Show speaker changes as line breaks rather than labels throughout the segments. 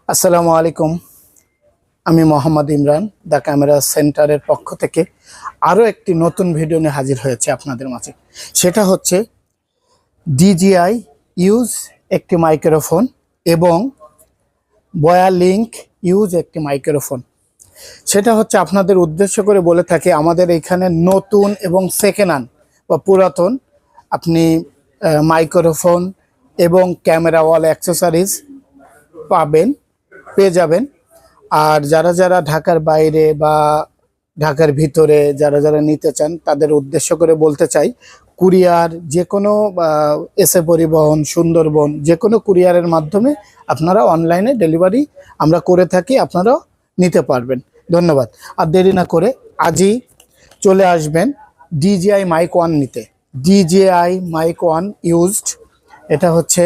আসসালামু আলাইকুম। আমি মোহাম্মদ ইমরান দ্য ক্যামেরা সেন্টারের পক্ষ থেকে আরও একটি নতুন ভিডিও নিয়ে হাজির হয়েছে আপনাদের মাঝে। সেটা হচ্ছে DJI ইউজ একটি মাইক্রোফোন এবং বয়া লিঙ্ক ইউজ একটি মাইক্রোফোন। সেটা হচ্ছে আপনাদের উদ্দেশ্য করে বলে থাকি, আমাদের এখানে নতুন এবং সেকেন্ড হ্যান্ড বা পুরাতন আপনি মাইক্রোফোন এবং ক্যামেরা ওয়াল অ্যাক্সেসরিজ পেয়ে যাবেন। আর যারা যারা ঢাকার বাইরে বা ঢাকার ভিতরে যারা নিতে চান তাদের উদ্দেশ্য করে বলতে চাই, কুরিয়ার যে কোনো এসএ পরিবহন, সুন্দরবন, যে কোনো কুরিয়ারের মাধ্যমে আপনারা অনলাইনে ডেলিভারি আমরা করে থাকি, আপনারাও নিতে পারবেন। ধন্যবাদ। আর দেরি না করে আজই চলে আসবেন DJI মাইক ওয়ান নিতে। DJI মাইক ওয়ান ইউজড, এটা হচ্ছে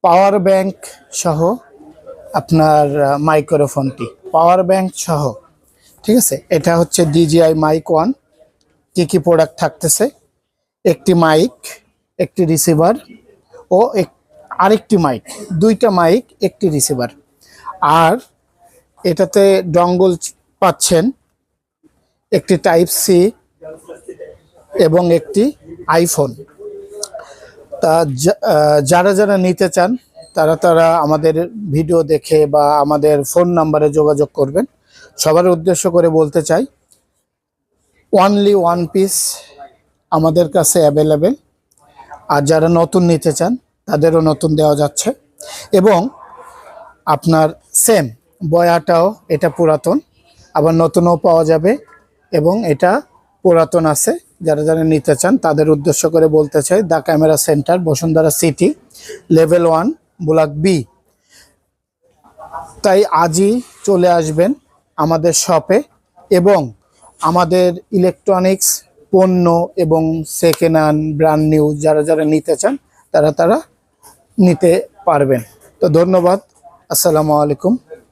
পাওয়ার ব্যাংক সহ আপনার মাইক্রোফোনটি পাওয়ার ব্যাংক সহ, ঠিক আছে। এটা হচ্ছে DJI মাইক ওয়ান। কি প্রোডাক্ট থাকতেছে: একটি মাইক, একটি রিসিভার ও আরেকটি মাইক, দুইটা মাইক, একটি রিসিভার। আর এটাতে ডঙ্গল পাচ্ছেন, একটি টাইপ সি এবং একটি আইফোন। তা যারা নিতে চান তারা আমাদের ভিডিও দেখে বা আমাদের ফোন নাম্বারে যোগাযোগ করবেন। সবার উদ্দেশ্য করে বলতে চাই, অনলি ওয়ান পিস আমাদের কাছে অ্যাভেলেবেল। আর যারা নতুন নিতে চান তাদেরও নতুন দেওয়া যাচ্ছে। এবং আপনার সেম বয়াটাও, এটা পুরাতন, আবার নতুনও পাওয়া যাবে এবং এটা পুরাতন আছে। যারা নিতে চান তাদের উদ্দেশ্য করে বলতে চাই, the camera centre, Bashundhara City, level 1, block B. তাই আজই চলে আসবেন আমাদের শপে এবং আমাদের ইলেকট্রনিক্স পণ্য এবং সেকেন্ড হ্যান্ড, ব্র্যান্ড নিউ যারা নিতে চান তারা নিতে পারবেন। তো ধন্যবাদ। আসসালামু আলাইকুম।